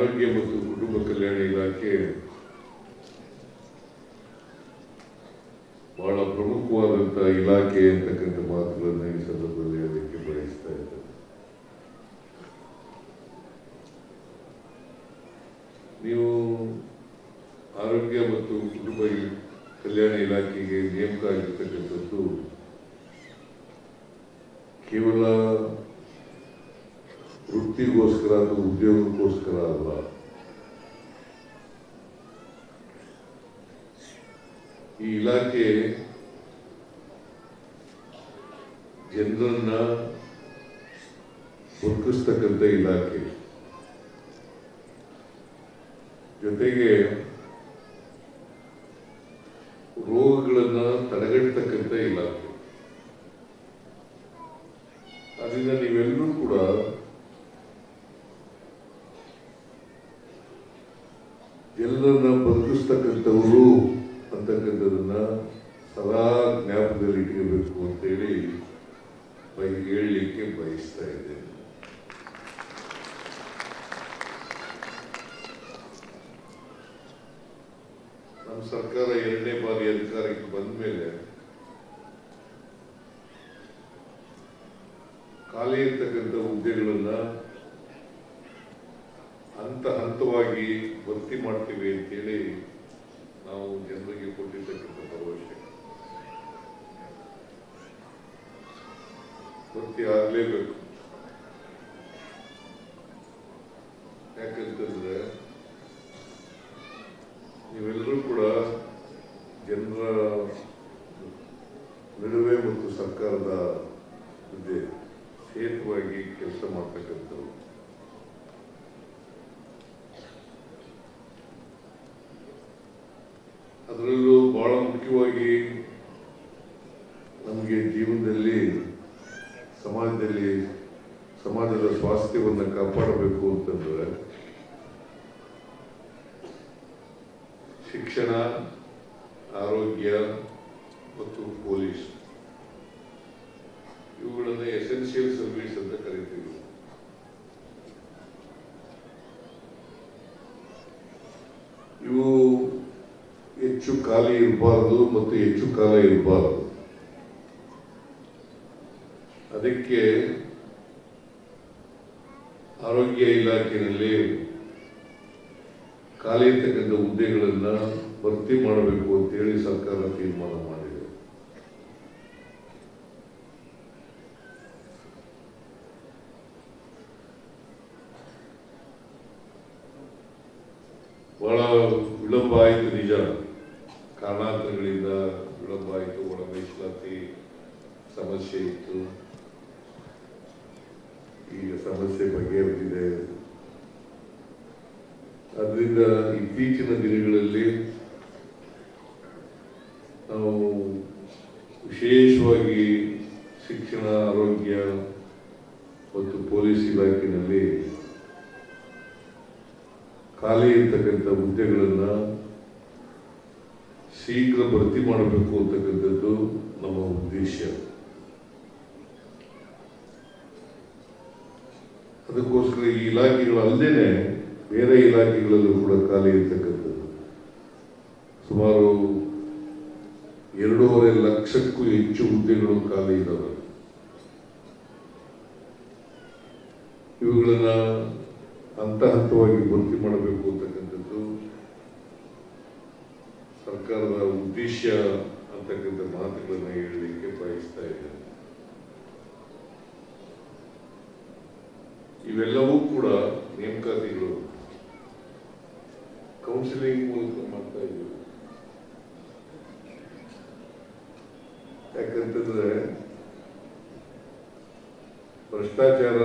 ಆರೋಗ್ಯ ಮತ್ತು ಕುಟುಂಬ ಕಲ್ಯಾಣ ಇಲಾಖೆ ಬಹಳ ಪ್ರಮುಖವಾದಂತಹ ಇಲಾಖೆ ಅಂತಕ್ಕಂಥ ಮಾತುಗಳನ್ನು ಈ ಸಂದರ್ಭದಲ್ಲಿ ಅದಕ್ಕೆ ಬಯಸ್ತಾ ಇದ್ದಾರೆ. ನೀವು ಆರೋಗ್ಯ ಮತ್ತು ಕುಟುಂಬ ಕಲ್ಯಾಣ ಇಲಾಖೆಗೆ ನೇಮಕ ಆಗಿರ್ತಕ್ಕಂಥದ್ದು ಕೇವಲ ವೃತ್ತಿಗೋಸ್ಕರ ಅಥವಾ ಉದ್ಯೋಗಕ್ಕೋಸ್ಕರ ಅಲ್ಲ. ಈ ಇಲಾಖೆ ಜನರನ್ನ ಬದುಕಿಸ್ತಕ್ಕಂಥ ಇಲಾಖೆ, ಜೊತೆಗೆ ರೋಗಗಳನ್ನ ತಡೆಗಟ್ಟತಕ್ಕಂಥ ಇಲಾಖೆ. ಅದರಿಂದ ನೀವೆಲ್ಲರೂ ಕೂಡ ಎಲ್ಲರನ್ನ ಬದುಕಿಸ್ತಕ್ಕಂಥವರು ಅಂತಕ್ಕಂಥದನ್ನ ಸದಾ ಜ್ಞಾಪಕದಲ್ಲಿ ಇಟ್ಕೋಬೇಕು ಅಂತೇಳಿ ಹೇಳಲಿಕ್ಕೆ ಬಯಸ್ತಾ ಇದ್ದೇನೆ. ನಮ್ಮ ಸರ್ಕಾರ 2ನೇ ಬಾರಿ ಅಧಿಕಾರಕ್ಕೆ ಬಂದ ಮೇಲೆ ಖಾಲಿ ಇರ್ತಕ್ಕಂಥ ಹುದ್ದೆಗಳನ್ನ ಹಂತ ಹಂತವಾಗಿ ಭರ್ತಿ ಮಾಡ್ತೀವಿ ಅಂತೇಳಿ ನಾವು ಜನರಿಗೆ ಕೊಟ್ಟಿರ್ತಕ್ಕಂಥ ಭರವಸೆ ಭರ್ತಿ ಆಗಲೇಬೇಕು. ಯಾಕಂತಂದ್ರೆ ನೀವೆಲ್ಲರೂ ಕೂಡ ಜನರ ನಡುವೆ ಮತ್ತು ಸರ್ಕಾರದ ಜೊತೆ ಸೇತುವಾಗಿ ಕೆಲಸ ಮಾಡ್ತಕ್ಕಂಥವ್ರು. ಅದರಲ್ಲೂ ಬಹಳ ಮುಖ್ಯವಾಗಿ ನಮಗೆ ಜೀವನದಲ್ಲಿ ಸಮಾಜದ ಸ್ವಾಸ್ಥ್ಯವನ್ನು ಕಾಪಾಡಬೇಕು ಅಂತಂದ್ರೆ ಶಿಕ್ಷಣ, ಆರೋಗ್ಯ ಮತ್ತು ಪೊಲೀಸ್ ಇವುಗಳನ್ನ ಎಸೆನ್ಷಿಯಲ್ ಸರ್ವಿಸ್ ಅಂತ ಕರಿತೀವಿ. ಇವು ಹೆಚ್ಚು ಖಾಲಿ ಇರಬಾರದು ಮತ್ತು ಹೆಚ್ಚು ಕಾಲ ಇರಬಾರದು. ಅದಕ್ಕೆ ಆರೋಗ್ಯ ಇಲಾಖೆಯಲ್ಲಿ ಖಾಲಿ ಇರ್ತಕ್ಕಂಥ ಹುದ್ದೆಗಳನ್ನ ಭರ್ತಿ ಮಾಡಬೇಕು ಅಂತೇಳಿ ಸರ್ಕಾರ ತೀರ್ಮಾನ ಮಾಡಿದೆ. ಬಹಳ ವಿಳಂಬ ಆಯಿತು, ನಿಜ. ಕಾರಣಾಂತರಗಳಿಂದ ವಿಳಂಬ ಆಯಿತು. ಒಳ ಮೀಸಲಾತಿ ಸಮಸ್ಯೆ ಇತ್ತು. ಈಗ ಸಮಸ್ಯೆ ಬಗೆಹರಿದಿದೆ. ಅದರಿಂದ ಇತ್ತೀಚಿನ ದಿನಗಳಲ್ಲಿ ನಾವು ವಿಶೇಷವಾಗಿ ಶಿಕ್ಷಣ, ಆರೋಗ್ಯ ಮತ್ತು ಪೊಲೀಸ್ ಇಲಾಖೆಯಲ್ಲಿ ಖಾಲಿ ಇರ್ತಕ್ಕಂಥ ಹುದ್ದೆಗಳನ್ನ ಶೀಘ್ರ ಭರ್ತಿ ಮಾಡಬೇಕು ಅಂತಕ್ಕಂಥದ್ದು ನಮ್ಮ ಉದ್ದೇಶ. ಅದಕ್ಕೋಸ್ಕರ ಈ ಇಲಾಖೆಗಳಲ್ಲದೇನೆ ಬೇರೆ ಇಲಾಖೆಗಳಲ್ಲೂ ಕೂಡ ಖಾಲಿ ಇರ್ತಕ್ಕಂಥದ್ದು ಸುಮಾರು 2.5 ಲಕ್ಷಕ್ಕೂ ಹೆಚ್ಚು ಹುದ್ದೆಗಳು ಖಾಲಿ ಇದ್ದಾವೆ. ಇವುಗಳನ್ನ ಹಂತ ಹಂತವಾಗಿ ಭರ್ತಿ ಮಾಡಬೇಕು ಅಂತಕ್ಕಂಥದ್ದು ಸರ್ಕಾರದ ಉದ್ದೇಶ ಅಂತಕ್ಕಂಥ ಮಾತುಗಳನ್ನ ಹೇಳಲಿಕ್ಕೆ ಬಯಸ್ತಾ ಇದ್ದೇನೆ. ಇವೆಲ್ಲವೂ ಕೂಡ ನೇಮಕಾತಿಗಳು ಕೌನ್ಸಿಲಿಂಗ್ ಮೂಲಕ ಮಾಡ್ತಾ ಇದ್ದೀವಿ. ಯಾಕಂತಂದ್ರೆ ಭ್ರಷ್ಟಾಚಾರ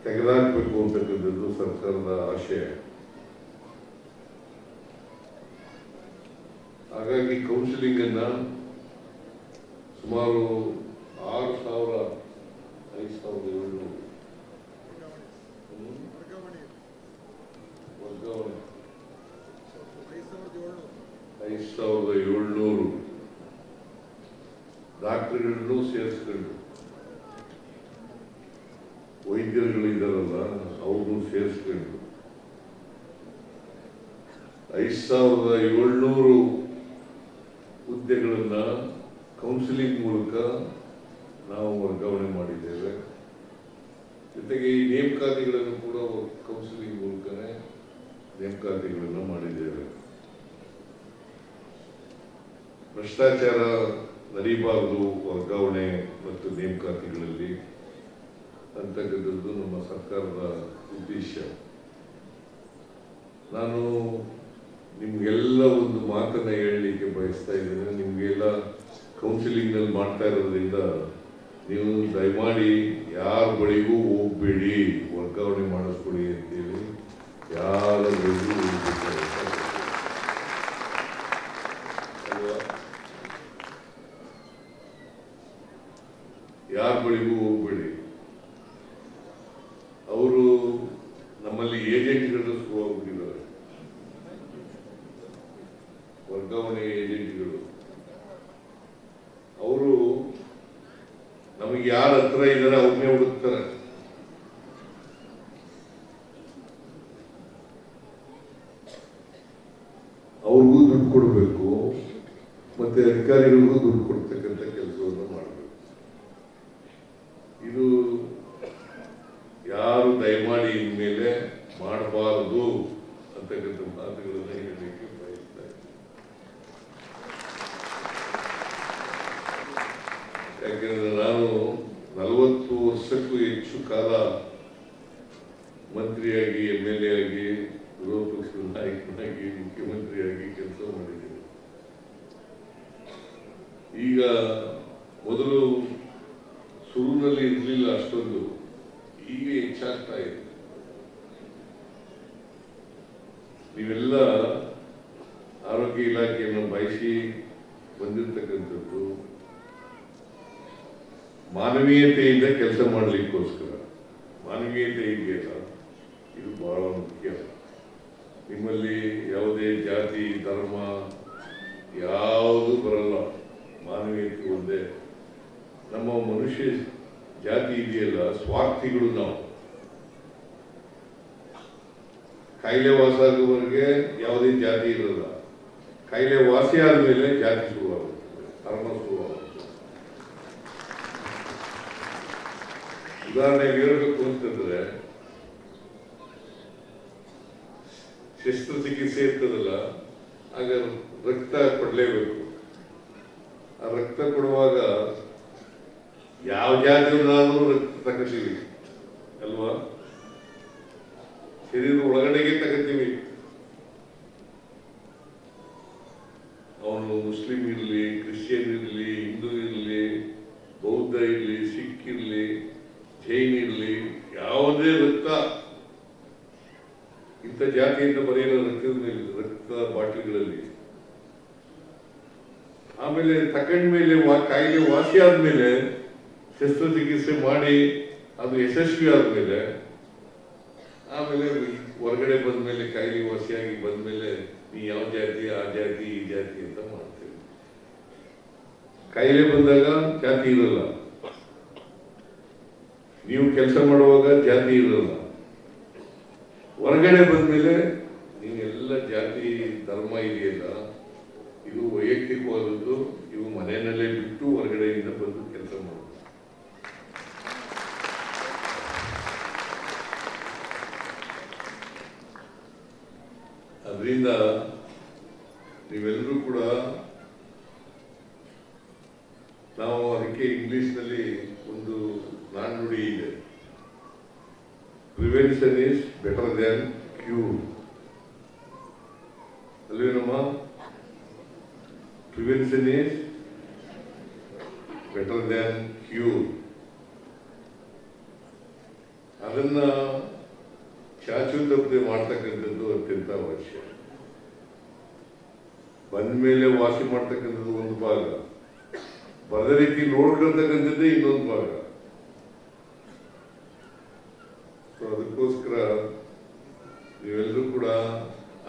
ತೆಗೆದಾಕಬೇಕು ಅಂತಕ್ಕಂಥದ್ದು ಸರ್ಕಾರದ ಆಶಯ. ಹಾಗಾಗಿ ಕೌನ್ಸಿಲಿಂಗ್ ಅನ್ನ ಸುಮಾರು 6,000 5,700 5,700 ಡಾಕ್ಟರ್ಗಳನ್ನು ಸೇರಿಸ್ಕೊಂಡು, ವೈದ್ಯರುಗಳಿದ್ದಾರಲ್ಲ ಅವ್ರನ್ನೂ ಸೇರಿಸ್ಕೊಂಡು 5700 ಹುದ್ದೆಗಳನ್ನು ಕೌನ್ಸಿಲಿಂಗ್ ಮೂಲಕ ನಾವು ವರ್ಗಾವಣೆ ಮಾಡಿದ್ದೇವೆ. ಜೊತೆಗೆ ಈ ನೇಮಕಾತಿಗಳನ್ನು ಕೂಡ ಕೌನ್ಸಿಲಿಂಗ್ ಮೂಲಕನೇ ನೇಮಕಾತಿಗಳನ್ನು ಮಾಡಿದ್ದೇವೆ. ಭ್ರಷ್ಟಾಚಾರ ನಡೀಬಾರದು ವರ್ಗಾವಣೆ ಮತ್ತು ನೇಮಕಾತಿಗಳಲ್ಲಿ ಅಂತಕ್ಕಂಥದ್ದು ನಮ್ಮ ಸರ್ಕಾರದ ಉದ್ದೇಶ. ನಾನು ನಿಮಗೆಲ್ಲ ಒಂದು ಮಾತನ್ನ ಹೇಳಲಿಕ್ಕೆ ಬಯಸ್ತಾ ಇದ್ದೇನೆ. ನಿಮಗೆಲ್ಲ ಕೌನ್ಸಿಲಿಂಗ್ನಲ್ಲಿ ಮಾಡ್ತಾ ಇರೋದ್ರಿಂದ ನೀವು ದಯಮಾಡಿ ಯಾರ ಬಳಿಗೂ ಹೋಗ್ಬೇಡಿ, ವರ್ಗಾವಣೆ ಮಾಡಿಸ್ಕೊಡಿ ಅಂತೇಳಿ ಯಾರ ಬಳಿಗೂ ಯಾರ ಬಳಿಗೂ ಹೋಗ್ಬೇಡಿ. ಅವರು ನಮ್ಮಲ್ಲಿ ಏಜೆಂಟ್ಗಳು ಶುರುವಾಗ್ಬಿಟ್ಟಿದ್ದಾರೆ, ವರ್ಗಾವಣೆ ಏಜೆಂಟ್ಗಳು. ಅವರು ನಮಗೆ ಯಾರ ಹತ್ರ ಇದ್ದಾರೆ ಅವ್ರನ್ನೇ ಹುಡುಕ್ತಾರೆ. ಅವ್ರಿಗೂ ದುಡ್ಡು ಕೊಡಬೇಕು, ಮತ್ತೆ ಅಧಿಕಾರಿಗಳಿಗೂ ದುಡ್ಡು ಕೊಡ್ತಕ್ಕಂಥ ಕೆಲಸವನ್ನು ಮಾಡಬೇಕು. ಇದು ಯಾರು ದಯಮಾಡಿ ಇನ್ಮೇಲೆ ಮಾಡಬಾರದು ಅಂತಕ್ಕಂಥ ಮಾತುಗಳನ್ನು ಹೇಳಲಿಕ್ಕೆ ಬಯಸ್ತಾ ಇದ್ದೀನಿ. ಯಾಕೆಂದ್ರೆ ನಾನು 40 ವರ್ಷಕ್ಕೂ ಹೆಚ್ಚು ಕಾಲ ಮಂತ್ರಿಯಾಗಿ, MLA ಆಗಿ, ವಿರೋಧ ಪಕ್ಷದ ನಾಯಕನಾಗಿ, ಮುಖ್ಯಮಂತ್ರಿಯಾಗಿ ಕೆಲಸ ಮಾಡಿದ್ದೀನಿ. ಈಗ ಮೊದಲು ಶುರುವಿನಲ್ಲಿ ಇರಲಿಲ್ಲ ಅಷ್ಟೊಂದು, ಈಗ ಹೆಚ್ಚಾಗ್ತಾ ಇದೆ. ನೀವೆಲ್ಲ ಆರೋಗ್ಯ ಇಲಾಖೆಯನ್ನು ಬಯಸಿ ಬಂದಿರತಕ್ಕಂಥದ್ದು ಮಾನವೀಯತೆಯಿಂದ ಕೆಲಸ ಮಾಡಲಿಕ್ಕೋಸ್ಕರ. ಮಾನವೀಯತೆ ಇದೆಯಲ್ಲ, ಇದು ಬಹಳ ಮುಖ್ಯ. ನಿಮ್ಮಲ್ಲಿ ಯಾವುದೇ ಜಾತಿ ಧರ್ಮ ಯಾವುದು ಬರಲ್ಲ, ಮಾನವೀಯತೆ ಒಂದೇ. ನಮ್ಮ ಮನುಷ್ಯ ಜಾತಿ ಇದೆಯಲ್ಲ, ಸ್ವಾರ್ಥಿಗಳು ನಾವು. ಕಾಯಿಲೆ ವಾಸ ಆಗುವವರೆಗೆ ಯಾವುದೇ ಜಾತಿ ಇರಲ್ಲ, ಕಾಯಿಲೆ ವಾಸಿ ಆದ್ಮೇಲೆ ಜಾತಿ ಶುರುವಾಗುತ್ತೆ, ಧರ್ಮ ಶುರುವಾಗುತ್ತೆ. ಉದಾಹರಣೆಗೆ ಹೇಳ್ಬೇಕು ಅಂತಂದ್ರೆ, ಶಸ್ತ್ರಚಿಕಿತ್ಸೆ ಇರ್ತದಲ್ಲ, ಆಗ ರಕ್ತ ಕೊಡಲೇಬೇಕು. ಆ ರಕ್ತ ಕೊಡುವಾಗ ಯಾವ ಜಾತಿಯನ್ನಾದರೂ ರಕ್ತ ತಗೋತೀವಿ ಅಲ್ವಾ? ಶರೀರ ಒಳಗಡೆಗೆ ತಗೋತೀವಿ. ಅವನು ಮುಸ್ಲಿಂ ಇರಲಿ, ಕ್ರಿಶ್ಚಿಯನ್ ಇರಲಿ, ಹಿಂದೂ ಇರಲಿ, ಬೌದ್ಧ ಇರಲಿ, ಸಿಖ್ ಇರಲಿ, ಜೈನ್ ಇರಲಿ, ಯಾವುದೇ ರಕ್ತ ಇಂಥ ಜಾತಿಯಿಂದ ಬರೆಯಲು ರಕ್ತದ ಮೇಲೆ, ರಕ್ತ ಬಾಟಲಿಗಳಲ್ಲಿ. ಆಮೇಲೆ ತಕೊಂಡ್ಮೇಲೆ ಕಾಯಿಲೆ ವಾಸಿ ಆದ್ಮೇಲೆ, ಶಸ್ತ್ರಚಿಕಿತ್ಸೆ ಮಾಡಿ ಅದು ಯಶಸ್ವಿ ಆದ್ಮೇಲೆ, ಆಮೇಲೆ ಹೊರಗಡೆ ಬಂದ್ಮೇಲೆ, ಕಾಯಿಲೆ ವಾಸಿಯಾಗಿ ಬಂದ್ಮೇಲೆ ನೀ ಯಾವ ಜಾತಿ, ಆ ಜಾತಿ, ಈ ಜಾತಿ ಅಂತ ಮಾಡ್ತೇವೆ. ಕಾಯಿಲೆ ಬಂದಾಗ ಜಾತಿ ಇರಲ್ಲ, ನೀವು ಕೆಲಸ ಮಾಡುವಾಗ ಜಾತಿ ಇರಲ್ಲ. ಹೊರಗಡೆ ಬಂದ್ಮೇಲೆ ನೀವೆಲ್ಲ ಜಾತಿ ಧರ್ಮ ಇದೆಯಲ್ಲ, ಇದು ವೈಯಕ್ತಿಕವಾದದ್ದು. ಇವು ಮನೆಯಲ್ಲೇ ಬಿಟ್ಟು ಹೊರಗಡೆಯಿಂದ ಬಂದು ಕೆಲಸ ಮಾಡೋದು. ಅದರಿಂದ ನೀವೆಲ್ಲರೂ ಕೂಡ, ನಾವು ಅದಕ್ಕೆ ಇಂಗ್ಲಿಷ್ನಲ್ಲಿ ಒಂದು ನಾಣ್ಣುಡಿ ಇದೆ, prevention is better than cure. ಅಲ್ವೇನಮ್ಮ? Prevention is better than cure. ಅದನ್ನ ಚಾಚು ತಪ್ಪದೆ ಮಾಡ್ತಕ್ಕಂಥದ್ದು ಅತ್ಯಂತ ಅವಶ್ಯ. ಬಂದ ಮೇಲೆ ವಾಸಿ ಮಾಡ್ತಕ್ಕಂಥದ್ದು ಒಂದು ಭಾಗ, ಬರದ ರೀತಿ ನೋಡ್ಕೊಳ್ತಕ್ಕಂಥದ್ದೇ ಇನ್ನೊಂದು ಭಾಗ. ಅದಕ್ಕೋಸ್ಕರ ನೀವೆಲ್ಲರೂ ಕೂಡ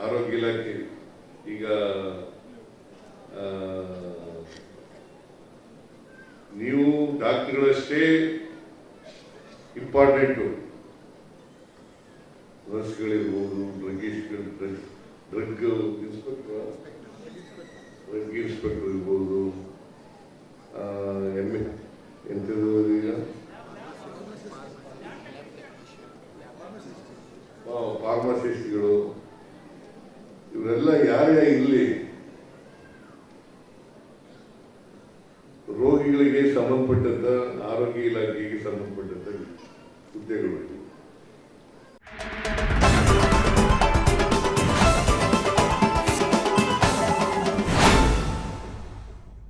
ಆರೋಗ್ಯ ಇಲಾಖೆ ಈಗ ನೀವು ಡಾಕ್ಟರ್ಗಳಷ್ಟೇ ಇಂಪಾರ್ಟೆಂಟು, ನರ್ಸ್ಗಳಿರ್ಬೋದು, ಡ್ರಗ್ ಇನ್ಸ್ಪೆಕ್ಟರ್ ಇರ್ಬೋದು, ಎಂಥದ್ದು ಈಗ ಫಾರ್ಮಸಿಸ್ಟ್ಗಳು, ಇವರೆಲ್ಲ ಯಾರೇ ಇಲ್ಲಿ ರೋಗಿಗಳಿಗೆ ಸಂಬಂಧಪಟ್ಟಂತ, ಆರೋಗ್ಯ ಇಲಾಖೆಗೆ ಸಂಬಂಧಪಟ್ಟಂತ ಹುದ್ದೆಗಳು.